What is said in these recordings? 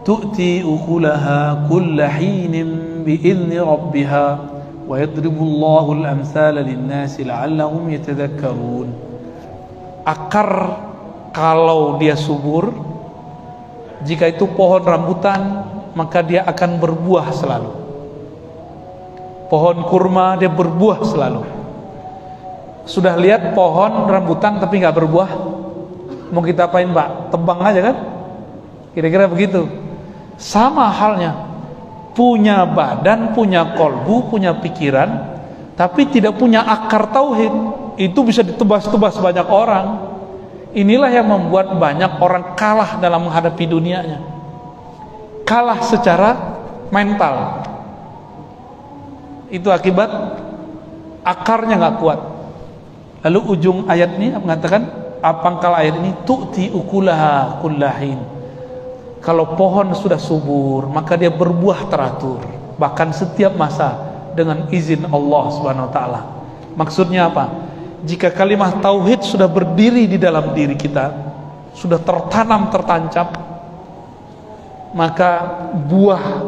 tu'ti ukulaha kulla hinin bi'izni rabbiha wa yadribullahu al-amthala lin-nasi la'allahum yatadhakkarun. Akar kalau dia subur, jika itu pohon rambutan, maka dia akan berbuah selalu. Pohon kurma dia berbuah selalu. Sudah lihat pohon rambutan tapi nggak berbuah? Mau kita apain, Pak? Tebang aja kan? Kira-kira begitu. Sama halnya, punya badan, punya kolbu, punya pikiran, tapi tidak punya akar tauhid, itu bisa ditebas-tebas banyak orang. Inilah yang membuat banyak orang kalah dalam menghadapi dunianya. Kalah secara mental. Itu akibat akarnya nggak kuat. Lalu ujung ayat ini mengatakan, pangkal ayat ini, tu'ti ukulaha kullahin. Kalau pohon sudah subur, maka dia berbuah teratur, bahkan setiap masa dengan izin Allah Subhanahu wa taala. Maksudnya apa? Jika kalimat tauhid sudah berdiri di dalam diri kita, sudah tertanam, tertancap, maka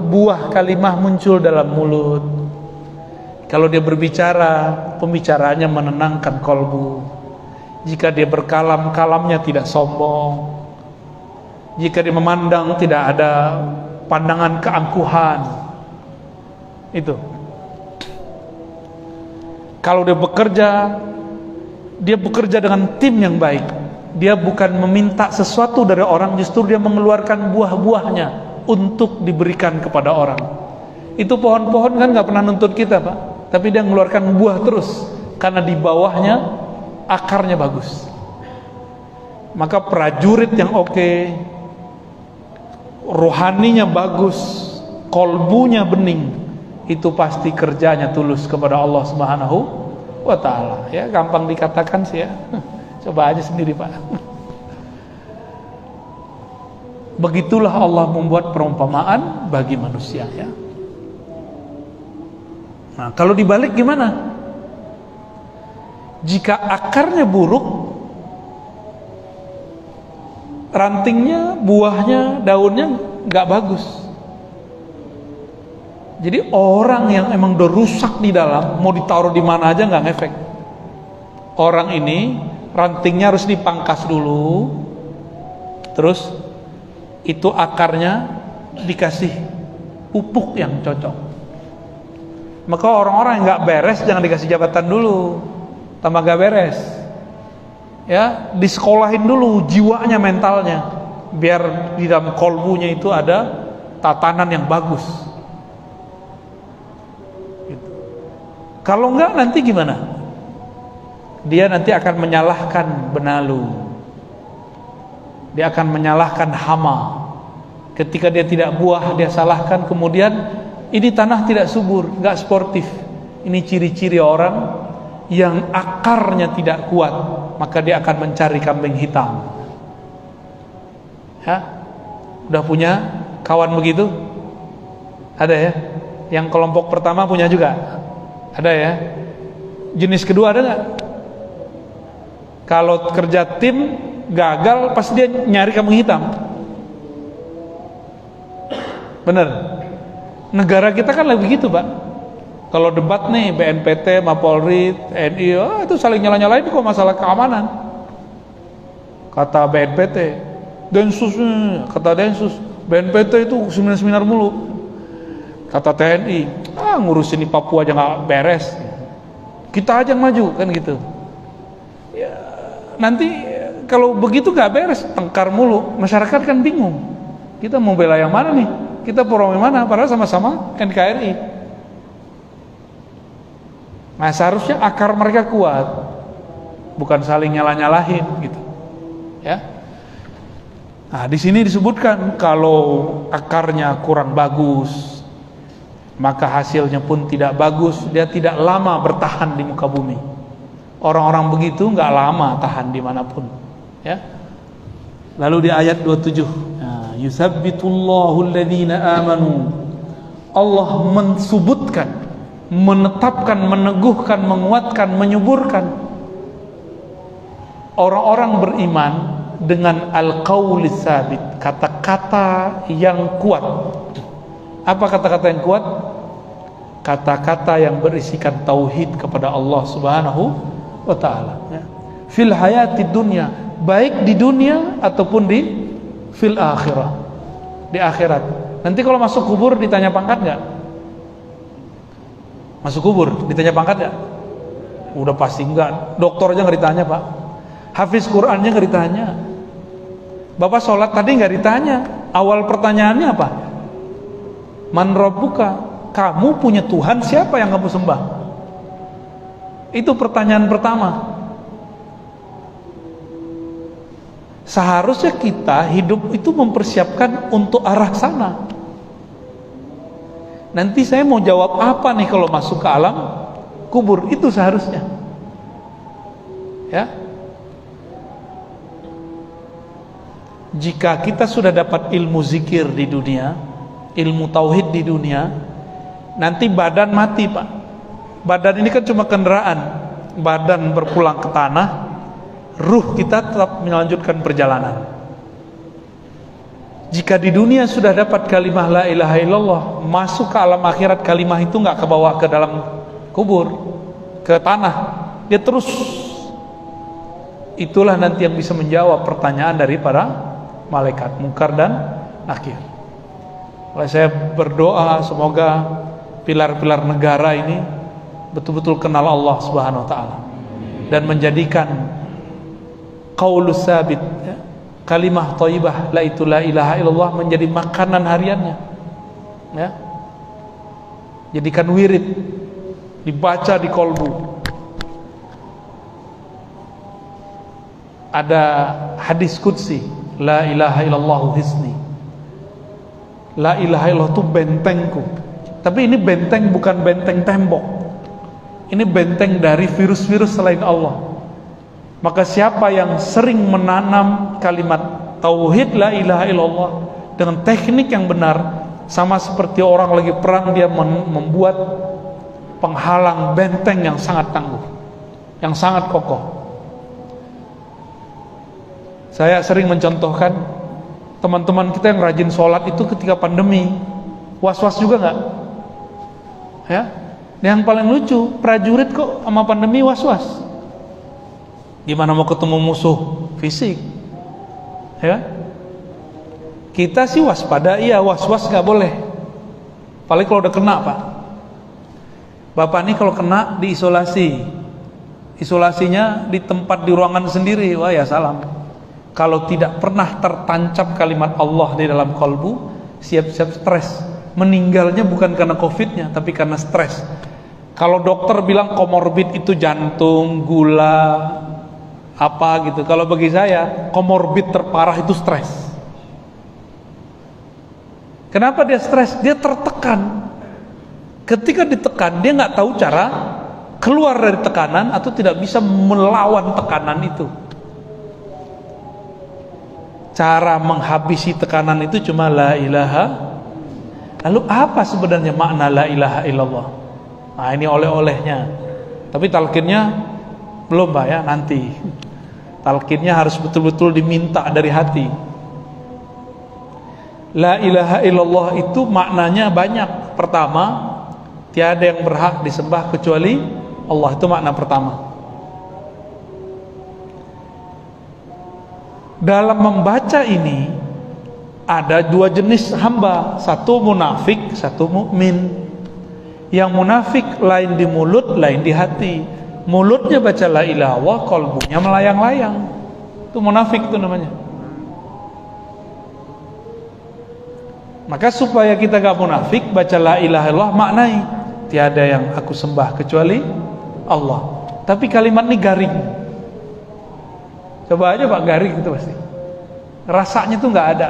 buah kalimat muncul dalam mulut. Kalau dia berbicara, pembicaraannya menenangkan kolbu. Jika dia berkalam, kalamnya tidak sombong. Jika dia memandang, tidak ada pandangan keangkuhan. Itu. Kalau dia bekerja dengan tim yang baik. Dia bukan meminta sesuatu dari orang, justru dia mengeluarkan buah-buahnya untuk diberikan kepada orang. Itu pohon-pohon kan gak pernah nuntut kita, Pak, tapi dia mengeluarkan buah terus, karena di bawahnya akarnya bagus. Maka prajurit yang oke, rohaninya bagus, kolbunya bening, itu pasti kerjanya tulus kepada Allah Subhanahu wa taala. Ya, gampang dikatakan sih ya. Coba aja sendiri, Pak. Begitulah Allah membuat perumpamaan bagi manusia, ya. Nah, kalau dibalik gimana? Jika akarnya buruk, rantingnya, buahnya, daunnya nggak bagus. Jadi orang yang emang udah rusak di dalam, mau ditaruh di mana aja nggak ngefek. Orang ini rantingnya harus dipangkas dulu, terus itu akarnya dikasih pupuk yang cocok. Maka orang-orang yang nggak beres jangan dikasih jabatan dulu, tambah nggak beres. Ya, disekolahin dulu jiwanya, mentalnya, biar di dalam kolbunya itu ada tatanan yang bagus. Gitu. Kalau enggak, nanti gimana? Dia nanti akan menyalahkan benalu, dia akan menyalahkan hama. Ketika dia tidak buah, dia salahkan. Kemudian ini tanah tidak subur, enggak sportif. Ini ciri-ciri orang yang akarnya tidak kuat, maka dia akan mencari kambing hitam. Ya, udah punya kawan begitu? Ada ya? Yang kelompok pertama punya juga? Ada ya? Jenis kedua ada nggak? Kalau kerja tim gagal, pasti dia nyari kambing hitam. Bener? Negara kita kan lagi begitu, Pak. Kalau debat nih, BNPT, Mapolri, TNI, itu saling nyala-nyalain kok masalah keamanan. Kata BNPT, Densus, kata Densus, BNPT itu seminar-seminar mulu. Kata TNI, ngurusin di Papua aja nggak beres. Kita aja yang maju, kan gitu. Ya, nanti kalau begitu nggak beres, tengkar mulu. Masyarakat kan bingung. Kita mau bela yang mana nih? Kita pro yang mana? Padahal sama-sama NKRI. Nah, seharusnya akar mereka kuat, bukan saling nyalah-nyalahin gitu. Ya. Nah, di sini disebutkan kalau akarnya kurang bagus, maka hasilnya pun tidak bagus, dia tidak lama bertahan di muka bumi. Orang-orang begitu nggak lama tahan dimanapun. Ya. Lalu di ayat 27, yusabbitullahu alladhina amanu. Allah mensubutkan, menetapkan, meneguhkan, menguatkan, menyuburkan orang-orang beriman dengan al-qaulis sabit, kata-kata yang kuat. Apa kata-kata yang kuat? Kata-kata yang berisikan tauhid kepada Allah Subhanahu wa taala, ya. Fil hayati dunya, baik di dunia ataupun di fil akhirah, di akhirat. Nanti kalau masuk kubur ditanya pangkat enggak? Masuk kubur ditanya pangkat enggak? Udah pasti enggak. Dokter aja enggak ditanya, Pak. Hafiz Qur'annya enggak ditanya. Bapak sholat tadi enggak ditanya. Awal pertanyaannya apa? Man rabbuka? Kamu punya Tuhan siapa yang kamu sembah? Itu pertanyaan pertama. Seharusnya kita hidup itu mempersiapkan untuk arah sana. Nanti saya mau jawab apa nih kalau masuk ke alam kubur, itu seharusnya, ya. Jika kita sudah dapat ilmu zikir di dunia, ilmu tauhid di dunia, nanti badan mati, Pak. Badan ini kan cuma kendaraan. Badan berpulang ke tanah, ruh kita tetap melanjutkan perjalanan. Jika di dunia sudah dapat kalimah la ilaha illallah, masuk ke alam akhirat kalimah itu nggak kebawa ke dalam kubur, ke tanah, dia terus. Itulah nanti yang bisa menjawab pertanyaan dari para malaikat Munkar dan Nakir. Oleh saya berdoa semoga pilar-pilar negara ini betul-betul kenal Allah Subhanahu wa taala dan menjadikan qaulus sabit, ya, kalimah thayyibah la ilaha illallah menjadi makanan hariannya, ya. Jadikan wirid, dibaca di kolbu. Ada hadis qudsi, la ilaha illallah hisni. La ilaha illallah itu bentengku. Tapi ini benteng bukan benteng tembok. Ini benteng dari virus-virus selain Allah. Maka siapa yang sering menanam kalimat tauhid la ilaha illallah dengan teknik yang benar, sama seperti orang lagi perang, dia membuat penghalang benteng yang sangat tangguh, yang sangat kokoh. Saya sering mencontohkan teman-teman kita yang rajin sholat itu ketika pandemi was-was juga nggak? Ya, yang paling lucu prajurit kok sama pandemi was-was. Gimana mau ketemu musuh fisik? Ya, kita sih waspada, iya, was-was nggak boleh. Paling kalau udah kena, Pak. Bapak nih kalau kena diisolasi, isolasinya di tempat di ruangan sendiri, wah ya salam. Kalau tidak pernah tertancap kalimat Allah di dalam kalbu, siap-siap stres. Meninggalnya bukan karena covidnya, tapi karena stres. Kalau dokter bilang komorbid itu jantung, gula, apa gitu. Kalau bagi saya, komorbid terparah itu stres. Kenapa dia stres? Dia tertekan. Ketika ditekan, dia nggak tahu cara keluar dari tekanan atau tidak bisa melawan tekanan itu. Cara menghabisi tekanan itu cuma la ilaha. Lalu apa sebenarnya makna la ilaha illallah? Nah, ini oleh-olehnya. Tapi talqinnya belum, Pak, ya, nanti. Talqinnya harus betul-betul diminta dari hati. La ilaha illallah itu maknanya banyak. Pertama, tiada yang berhak disembah kecuali Allah, itu makna pertama. Dalam membaca ini ada dua jenis hamba, satu munafik, satu mukmin. Yang munafik lain di mulut, lain di hati. Mulutnya baca la ilaha illallah, qalbunya melayang-layang. Itu munafik itu namanya. Maka supaya kita gak munafik, baca la ilaha illallah, maknai tiada yang aku sembah kecuali Allah. Tapi kalimat ini garing. Coba aja Pak, garing itu pasti. Rasanya tuh nggak ada.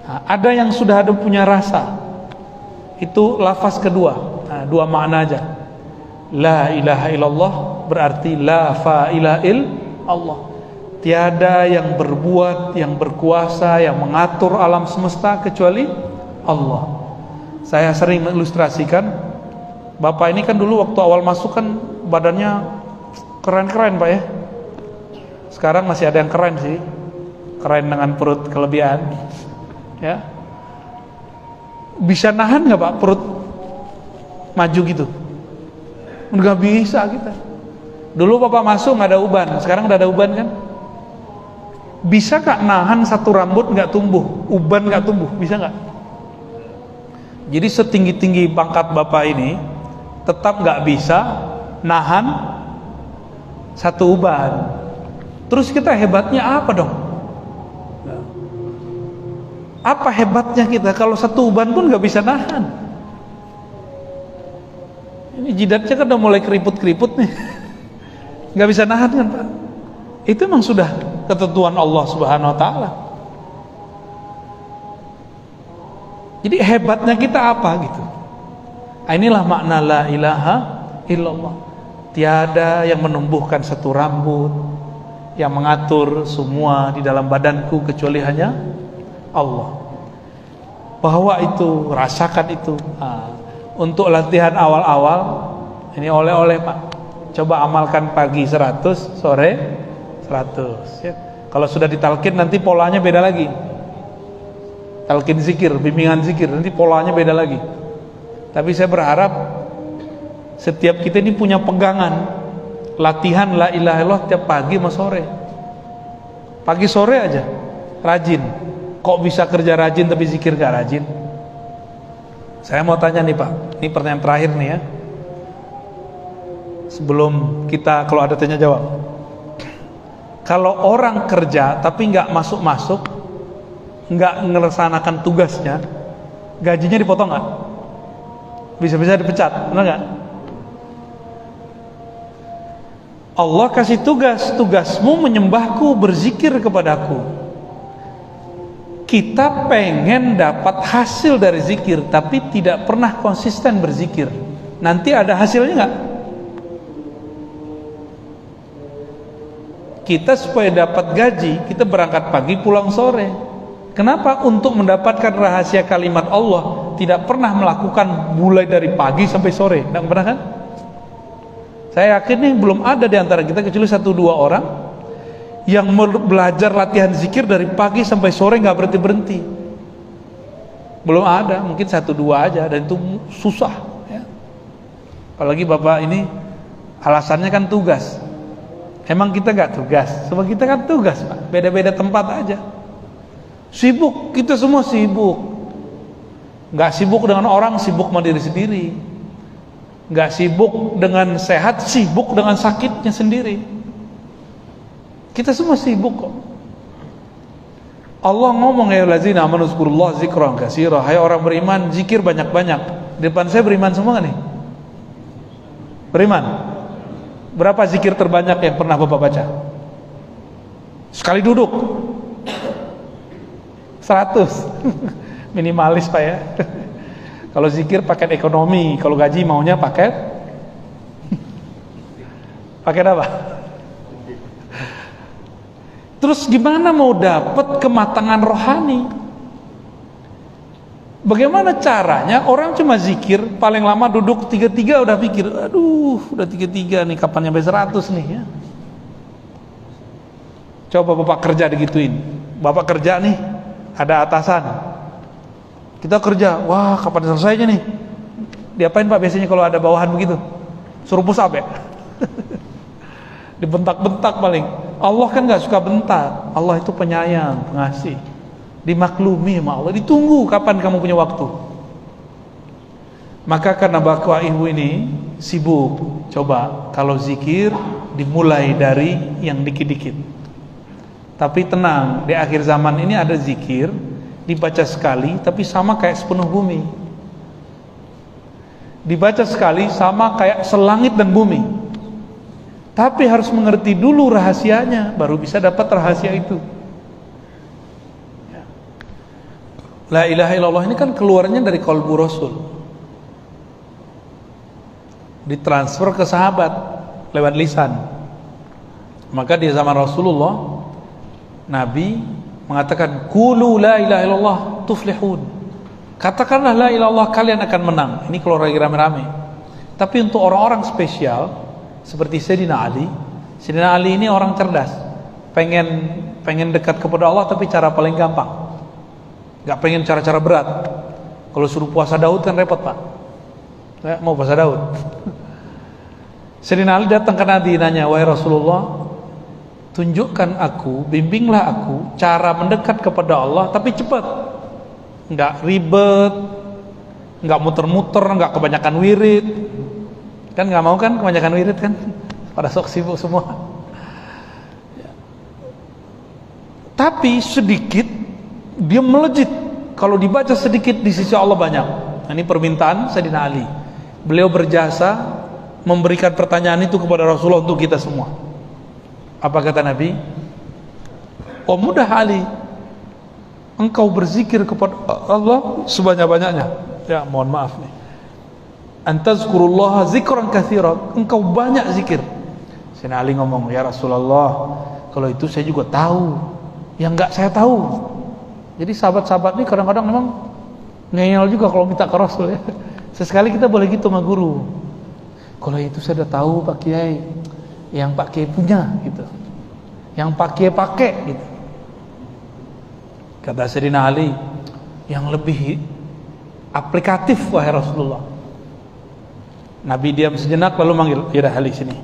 Nah, ada yang sudah ada punya rasa. Itu lafaz kedua. Nah, dua makna aja. La ilaha illallah berarti la fa'ila Allah. Tiada yang berbuat, yang berkuasa, yang mengatur alam semesta kecuali Allah. Saya sering mengilustrasikan. Bapak ini kan dulu waktu awal masuk kan badannya keren-keren, Pak, ya. Sekarang masih ada yang keren sih, keren dengan perut kelebihan, ya. Bisa nahan nggak Pak perut maju gitu? Nggak bisa kita. Dulu Bapak masuk nggak ada uban, sekarang udah ada uban kan? Bisa nggak nahan satu rambut nggak tumbuh, uban nggak tumbuh? Bisa nggak? Jadi setinggi-tinggi pangkat Bapak ini tetap nggak bisa nahan satu uban. Terus kita hebatnya apa dong? Apa hebatnya kita kalau satu uban pun nggak bisa nahan? Ini jidatnya kan udah mulai keriput-keriput nih, nggak bisa nahan kan Pak? Itu memang sudah ketentuan Allah Subhanahu Wa Taala. Jadi hebatnya kita apa gitu? Inilah makna la ilaha illallah. Tiada yang menumbuhkan satu rambut, yang mengatur semua di dalam badanku kecuali hanya Allah. Bahwa itu, rasakan itu. Untuk latihan awal-awal, ini oleh-oleh Pak. Coba amalkan pagi 100, sore 100 ya. Kalau sudah ditalkin nanti polanya beda lagi. Talkin zikir, bimbingan zikir, nanti polanya beda lagi. Tapi saya berharap setiap kita ini punya pegangan latihan la ilaha illallah tiap pagi sama sore. Pagi sore aja rajin. Kok bisa kerja rajin tapi zikir gak rajin? Saya mau tanya nih Pak, ini pertanyaan terakhir nih ya, sebelum kita kalau ada tanya jawab. Kalau orang kerja tapi nggak masuk-masuk, nggak melaksanakan tugasnya, gajinya dipotong nggak? Bisa-bisa dipecat, benar nggak? Allah kasih tugas, tugasmu menyembahku, berzikir kepadaku. Kita pengen dapat hasil dari zikir, tapi tidak pernah konsisten berzikir. Nanti ada hasilnya nggak? Kita supaya dapat gaji, kita berangkat pagi pulang sore. Kenapa? Untuk mendapatkan rahasia kalimat Allah tidak pernah melakukan mulai dari pagi sampai sore. Tidak pernah kan? Saya yakin nih belum ada di antara kita kecuali 1-2 orang yang belajar latihan zikir dari pagi sampai sore nggak berhenti-berhenti. Belum ada, mungkin 1-2 aja, dan itu susah ya. Apalagi Bapak ini alasannya kan tugas. Emang kita nggak tugas? Sebab kita kan tugas Pak, beda-beda tempat aja. Sibuk, kita semua sibuk. Nggak sibuk dengan orang, sibuk sama diri sendiri. Nggak sibuk dengan sehat, sibuk dengan sakitnya sendiri. Kita semua sibuk kok. Allah ngomong ya lazina amanu zkurullah zikran katsira. Hai orang beriman, zikir banyak-banyak. Di depan saya beriman semua nih. Beriman. Berapa zikir terbanyak yang pernah Bapak baca? Sekali duduk 100. Minimalis Pak ya. Kalau zikir paket ekonomi, kalau gaji maunya paket apa? Terus gimana mau dapat kematangan rohani? Bagaimana caranya? Orang cuma zikir, paling lama duduk 3-3 udah pikir, aduh, udah 3-3 nih, kapan nyampe 100 nih ya. Coba Bapak kerja digituin. Bapak kerja nih, ada atasan. Kita kerja, wah kapan selesainya nih? Diapain Pak biasanya kalau ada bawahan begitu? Suruh push up ya? Dibentak-bentak paling. Allah kan gak suka bentak. Allah itu penyayang, pengasih. Dimaklumi sama Allah, ditunggu kapan kamu punya waktu. Maka karena Bapak Ibu ini sibuk, coba kalau zikir dimulai dari yang dikit-dikit. Tapi tenang, di akhir zaman ini ada zikir dibaca sekali tapi sama kayak sepenuh bumi. Dibaca sekali sama kayak selangit dan bumi. Tapi harus mengerti dulu rahasianya, baru bisa dapat rahasia itu. La ilaha illallah ini kan keluarnya dari qalbu Rasul, ditransfer ke sahabat lewat lisan. Maka di zaman Rasulullah, Nabi mengatakan qulu la ilaha illallah tuflihun. Katakanlah la ilaha illallah, kalian akan menang. Ini kalau lagi rame-rame. Tapi untuk orang-orang spesial seperti Sayyidina Ali ini orang cerdas. pengen dekat kepada Allah tapi cara paling gampang. Nggak pengen cara-cara berat. Kalau suruh puasa Daud kan repot, Pak. Ya, mau puasa Daud. Sayyidina Ali datang ke Nabi, nanya, wahai Rasulullah, tunjukkan aku, bimbinglah aku cara mendekat kepada Allah tapi cepat, nggak ribet, nggak muter-muter, nggak kebanyakan wirid. Kan nggak mau kan kebanyakan wirid kan? Pada sok sibuk semua. Tapi sedikit dia melejit. Kalau dibaca sedikit di sisi Allah banyak. Nah, ini permintaan Sayyidina Ali. Beliau berjasa memberikan pertanyaan itu kepada Rasulullah untuk kita semua. Apa kata Nabi? Oh mudah Ali, engkau berzikir kepada Allah sebanyak-banyaknya. Ya mohon maaf nih. Antazkurullaha zikran katsiran. Engkau banyak zikir. Sayyidina Ali ngomong, ya Rasulullah, kalau itu saya juga tahu. Yang enggak saya tahu. Jadi sahabat-sahabat ini kadang-kadang memang ngeyel juga kalau minta ke Rasul ya. Sesekali kita boleh gitu sama guru. Kalau itu saya udah tahu Pak Kiai, yang Pak Kiai punya gitu, yang Pak Kiai pakai gitu. Kata Sayyidina Ali, yang lebih aplikatif wahai Rasulullah. Nabi diam sejenak lalu manggil, ya dah Ali sini.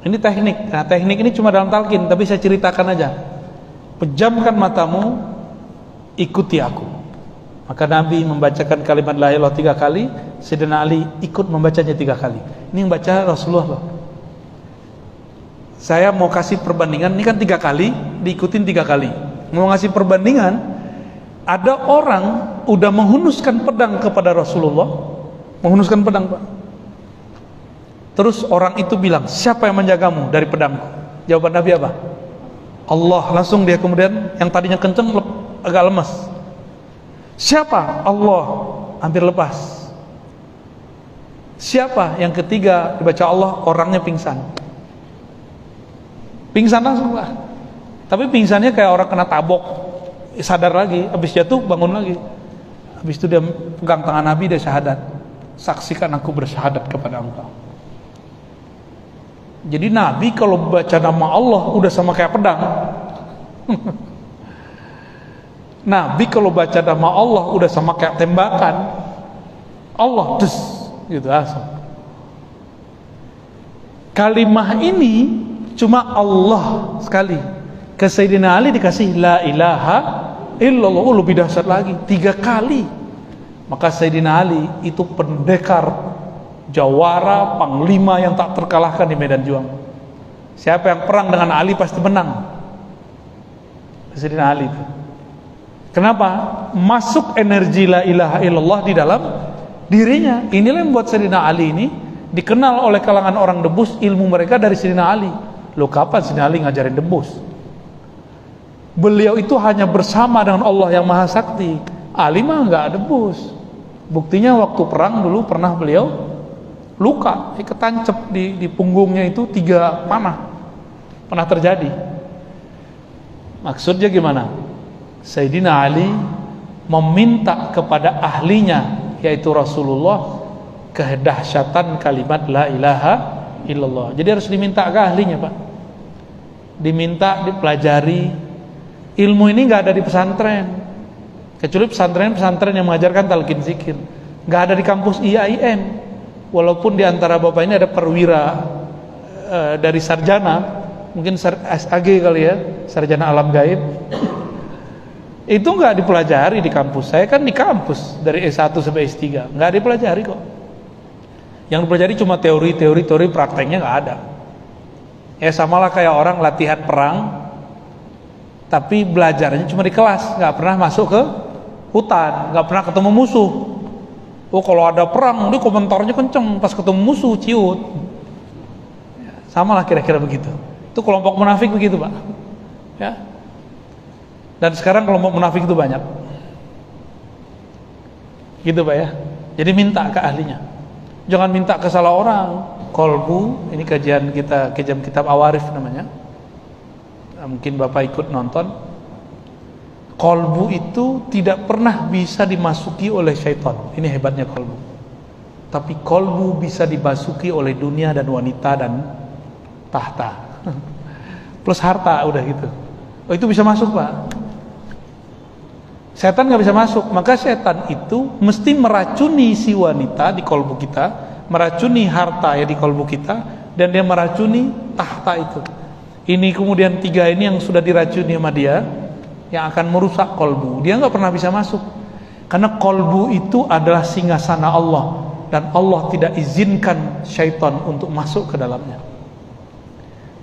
Ini teknik. Nah, teknik ini cuma dalam talqin, tapi saya ceritakan aja. Pejamkan matamu, ikuti aku. Maka Nabi membacakan kalimat la ilaha illallah 3 kali, Sayyidina Ali ikut membacanya 3 kali. Ini yang baca Rasulullah loh. Saya mau kasih perbandingan, ini kan 3 kali, diikutin 3 kali. Mau ngasih perbandingan, ada orang udah menghunuskan pedang kepada Rasulullah, menghunuskan pedang, Pak. Terus orang itu bilang, siapa yang menjagamu dari pedangku? Jawaban Nabi apa? Allah. Langsung dia kemudian yang tadinya kenceng agak lemas. Siapa? Allah. Hampir lepas. Siapa? Yang ketiga dibaca Allah, orangnya pingsan. Pingsan langsung lah. Tapi pingsannya kayak orang kena tabok, sadar lagi, habis jatuh bangun lagi. Habis itu dia pegang tangan Nabi, dia syahadat. Saksikan aku bersyahadat kepada engkau. Jadi Nabi kalau baca nama Allah udah sama kayak pedang. Nabi kalau baca nama Allah udah sama kayak tembakan. Allah des gitu langsung. Kalimah ini cuma Allah sekali. Ke Sayyidina Ali dikasih la ilaha illallah, lebih dahsyat lagi 3 kali. Maka Sayyidina Ali itu pendekar, jawara, panglima yang tak terkalahkan di medan juang. Siapa yang perang dengan Ali pasti menang. Sayyidina Ali itu. Kenapa? Masuk energi la ilaha illallah di dalam dirinya. Inilah yang membuat Sayyidina Ali ini dikenal oleh kalangan orang debus, ilmu mereka dari Sayyidina Ali. Loh, kapan Sayyidina Ali ngajarin debus? Beliau itu hanya bersama dengan Allah yang Maha Sakti. Ali mah nggak debus. Buktinya waktu perang dulu pernah beliau luka, ketancap di punggungnya itu 3 panah. Pernah terjadi. Maksudnya gimana? Sayyidina Ali meminta kepada ahlinya, yaitu Rasulullah, kedahsyatan kalimat la ilaha illallah. Jadi harus diminta ke ahlinya, Pak. Diminta, dipelajari. Ilmu ini nggak ada di pesantren, kecuali pesantren yang mengajarkan talqin zikir. Nggak ada di kampus IAIN. Walaupun di antara bapak ini ada perwira dari sarjana, mungkin SAG kali ya, sarjana alam gaib. Itu nggak dipelajari di kampus. Saya kan di kampus dari S1 sampai S3, nggak dipelajari kok. Yang dipelajari cuma teori, prakteknya nggak ada. Ya samalah kayak orang latihan perang, tapi belajarnya cuma di kelas, nggak pernah masuk ke hutan, nggak pernah ketemu musuh. Oh kalau ada perang, dia komentarnya kenceng, pas ketemu musuh ciut. Sama lah kira-kira begitu. Itu kelompok munafik begitu, Pak. Ya. Dan sekarang kelompok munafik itu banyak. Gitu, Pak ya. Jadi minta ke ahlinya. Jangan minta ke salah orang. Kolbu, ini kajian kitab Awarif namanya. Mungkin Bapak ikut nonton. Kolbu itu tidak pernah bisa dimasuki oleh syaitan. Ini hebatnya kolbu. Tapi kolbu bisa dimasuki oleh dunia dan wanita dan tahta. plus harta, udah gitu. Oh, itu bisa masuk, Pak. Setan nggak bisa masuk. Maka setan itu mesti meracuni si wanita di kolbu kita, meracuni harta ya di kolbu kita, dan dia meracuni tahta itu. Ini kemudian 3 ini yang sudah diracuni sama dia, yang akan merusak kolbu. Dia nggak pernah bisa masuk, karena kolbu itu adalah singgasana Allah, dan Allah tidak izinkan syaitan untuk masuk ke dalamnya.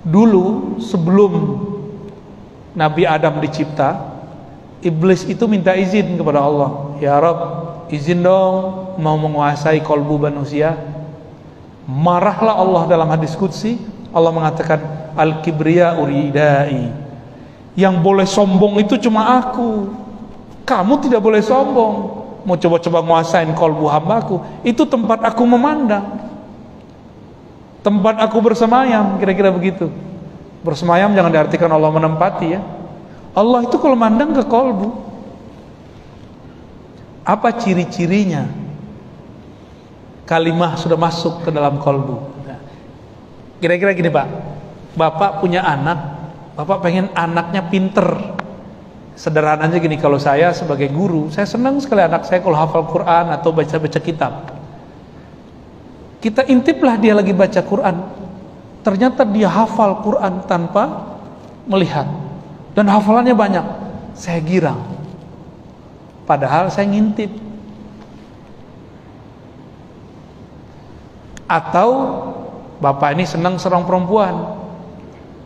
Dulu sebelum Nabi Adam dicipta, Iblis itu minta izin kepada Allah, ya Rabb, izin dong mau menguasai kolbu manusia. Marahlah Allah dalam hadis qudsi. Allah mengatakan, al-kibriya uridai, yang boleh sombong itu cuma aku, kamu tidak boleh sombong. Mau coba-coba menguasain kolbu hambaku, itu tempat aku memandang, tempat aku bersemayam, kira-kira begitu. Bersemayam jangan diartikan Allah menempati ya. Allah itu kalau mandang ke kolbu. Apa ciri-cirinya? Kalimah sudah masuk ke dalam kolbu. Nah, kira-kira gini Pak, Bapak punya anak, Bapak pengen anaknya pinter. Sederhananya gini, kalau saya sebagai guru, saya senang sekali anak saya kalau hafal Quran atau baca-baca kitab. Kita intiplah dia lagi baca Quran, ternyata dia hafal Quran tanpa melihat, dan hafalannya banyak. Saya girang, padahal saya ngintip. Atau Bapak ini senang seorang perempuan,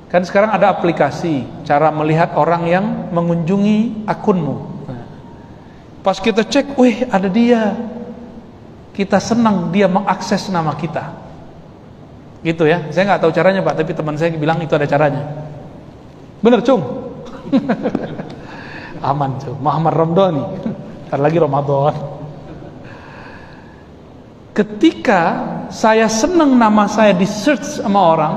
kan sekarang ada aplikasi cara melihat orang yang mengunjungi akunmu. Nah, pas kita cek, wih ada dia, kita senang dia mengakses nama kita, gitu ya. Saya nggak tahu caranya Pak, tapi teman saya bilang itu ada caranya. Bener Cung? Aman Cung, Muhammad Ramdhani. Ntar lagi Ramadan. Ketika saya senang nama saya di search sama orang,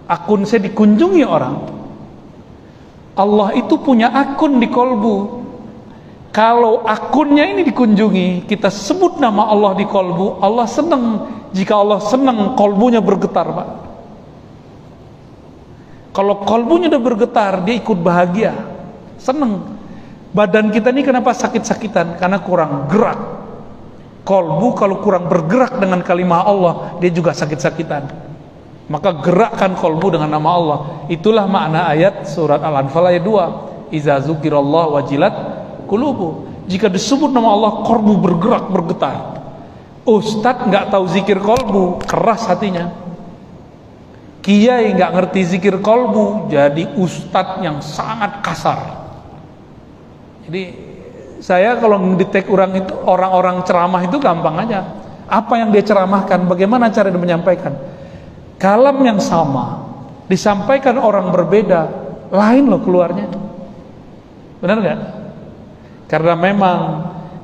akun saya dikunjungi orang, Allah itu punya akun di kolbu. Kalau akunnya ini dikunjungi, kita sebut nama Allah di kolbu, Allah senang. Jika Allah senang, kolbunya bergetar Pak. Kalau kolbunya udah bergetar, dia ikut bahagia, senang. Badan kita ini kenapa sakit-sakitan? Karena kurang gerak. Kolbu kalau kurang bergerak dengan kalimah Allah, dia juga sakit-sakitan. Maka gerakkan kolbu dengan nama Allah. Itulah makna ayat surat Al-Anfal ayat 2. Iza zukirallah wajilat qulubu. Jika disebut nama Allah, kolbu bergerak, bergetar. Ustadz nggak tahu zikir kolbu, keras hatinya. Kiai nggak ngerti zikir kolbu, jadi ustadz yang sangat kasar. Jadi saya kalau ngedetek orang ceramah itu gampang aja. Apa yang dia ceramahkan, bagaimana cara dia menyampaikan. Kalam yang sama disampaikan orang berbeda, lain loh keluarnya. Benar nggak? Karena memang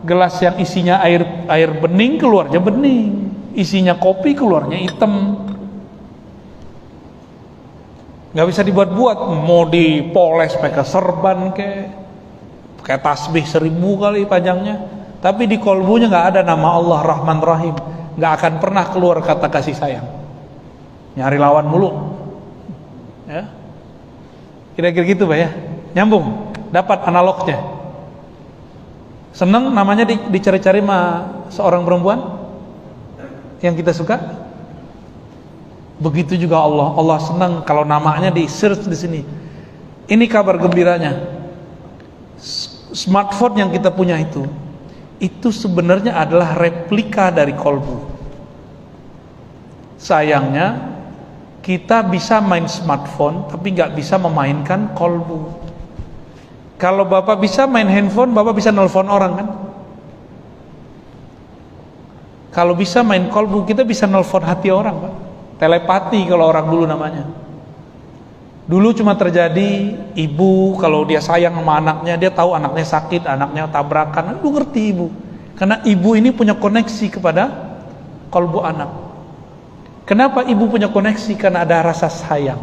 gelas yang isinya air bening keluarnya bening, isinya kopi keluarnya hitam. Nggak bisa dibuat-buat, mau dipoles pakai serban kayak tasbih 1000 kali panjangnya, tapi di kolbunya nggak ada nama Allah Rahman Rahim, nggak akan pernah keluar kata kasih sayang. Nyari lawan mulu, ya. Kira-kira gitu Pak ya, nyambung, dapat analognya. Seneng namanya dicari-cari sama seorang perempuan yang kita suka. Begitu juga Allah senang kalau namanya di search di sini. Ini kabar gembiranya. Smartphone yang kita punya itu sebenarnya adalah replika dari kolbu. Sayangnya kita bisa main smartphone tapi nggak bisa memainkan kolbu. Kalau Bapak bisa main handphone, Bapak bisa nelpon orang kan? Kalau bisa main kolbu, kita bisa nelpon hati orang Pak. Telepati kalau orang dulu namanya. Dulu cuma terjadi ibu kalau dia sayang sama anaknya, dia tahu anaknya sakit, anaknya tabrakan, lu ngerti ibu. Karena ibu ini punya koneksi kepada kolbu anak. Kenapa ibu punya koneksi? Karena ada rasa sayang.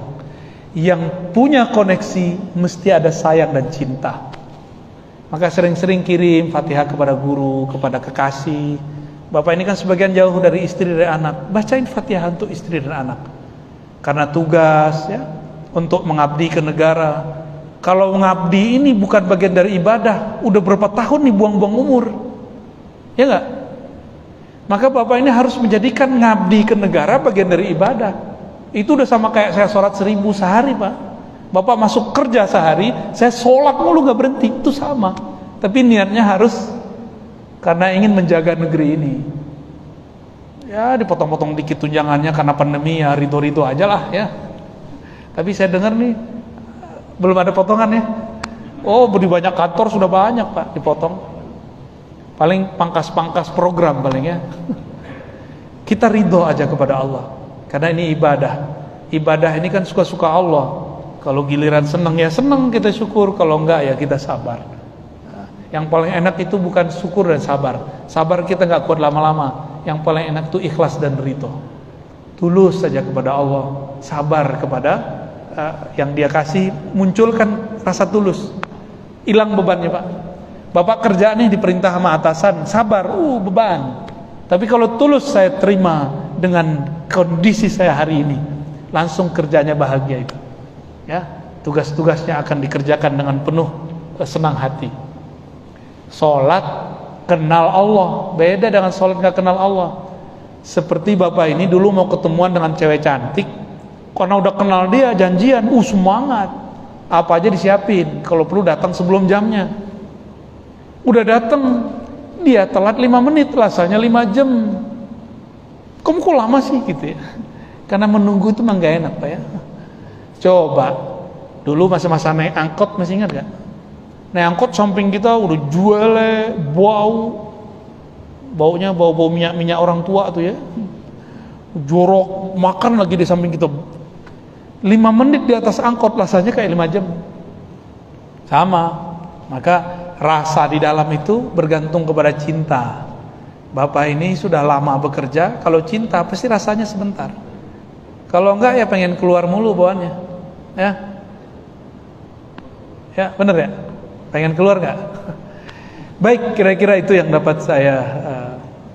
Yang punya koneksi mesti ada sayang dan cinta. Maka sering-sering kirim Fatihah kepada guru, kepada kekasih. Bapak ini kan sebagian jauh dari istri dan anak, bacain Fatihah untuk istri dan anak. Karena tugas ya, untuk mengabdi ke negara. Kalau mengabdi ini bukan bagian dari ibadah, udah berapa tahun nih buang-buang umur, ya nggak? Maka bapak ini harus menjadikan ngabdi ke negara bagian dari ibadah. Itu udah sama kayak saya sholat 1000 sehari, Pak. Bapak masuk kerja sehari, saya sholat mulu nggak berhenti, itu sama. Tapi niatnya harus karena ingin menjaga negeri ini. Ya dipotong-potong dikit tunjangannya karena pandemi, ya ridho-ridho aja lah ya. Tapi saya dengar nih belum ada potongan ya. Oh, di banyak kantor sudah banyak, Pak, dipotong. Paling pangkas-pangkas program paling ya. Kita ridho aja kepada Allah, karena ini ibadah. Ibadah ini kan suka-suka Allah. Kalau giliran senang ya senang, kita syukur. Kalau enggak ya kita sabar. Yang paling enak itu bukan syukur dan sabar. Sabar kita nggak kuat lama-lama. Yang paling enak itu ikhlas dan ridho. Tulus saja kepada Allah. Sabar kepada yang dia kasih. Munculkan rasa tulus. Hilang bebannya, Pak. Bapak kerja nih diperintah sama atasan, sabar, beban. Tapi kalau tulus saya terima dengan kondisi saya hari ini, langsung kerjanya bahagia itu. Ya, tugas-tugasnya akan dikerjakan dengan penuh senang hati. Sholat kenal Allah, beda dengan sholat nggak kenal Allah. Seperti bapak ini dulu mau ketemuan dengan cewek cantik, karena udah kenal dia, janjian, semangat, apa aja disiapin. Kalau perlu datang sebelum jamnya. Udah datang, dia telat 5 menit, rasanya 5 jam. Kamu kok lama sih gitu ya? Karena menunggu itu memang gak enak, Pak ya. Coba dulu masa-masa naik angkot, masih ingat gak? Naik angkot samping kita udah jualnya baunya bau minyak orang tua tuh ya, jorok, makan lagi di samping kita. 5 menit di atas angkot rasanya kayak 5 jam. Sama. Maka rasa di dalam itu bergantung kepada cinta. Bapak ini sudah lama bekerja, kalau cinta pasti rasanya sebentar. Kalau enggak ya pengen keluar mulu bawaannya. Ya bener ya, pengen keluar nggak? Baik, kira-kira itu yang dapat saya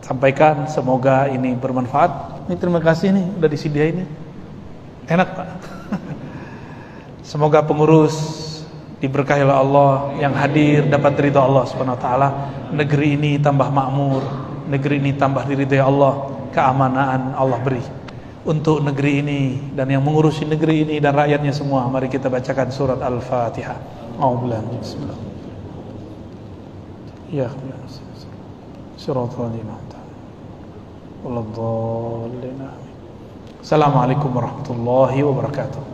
sampaikan. Semoga ini bermanfaat. Ini terima kasih nih udah disediain nih. Enak, Pak. Semoga pengurus diberkahi oleh Allah, yang hadir dapat ridha Allah Subhanahu wa taala. Negeri ini tambah makmur, negeri ini tambah diridhai Allah, keamanan Allah beri untuk negeri ini dan yang mengurusi negeri ini dan rakyatnya semua. Mari kita bacakan surat Al-Fatihah. A'udzubillahi bismillah. Ya, siratal ladzina Assalamualaikum warahmatullahi wabarakatuh.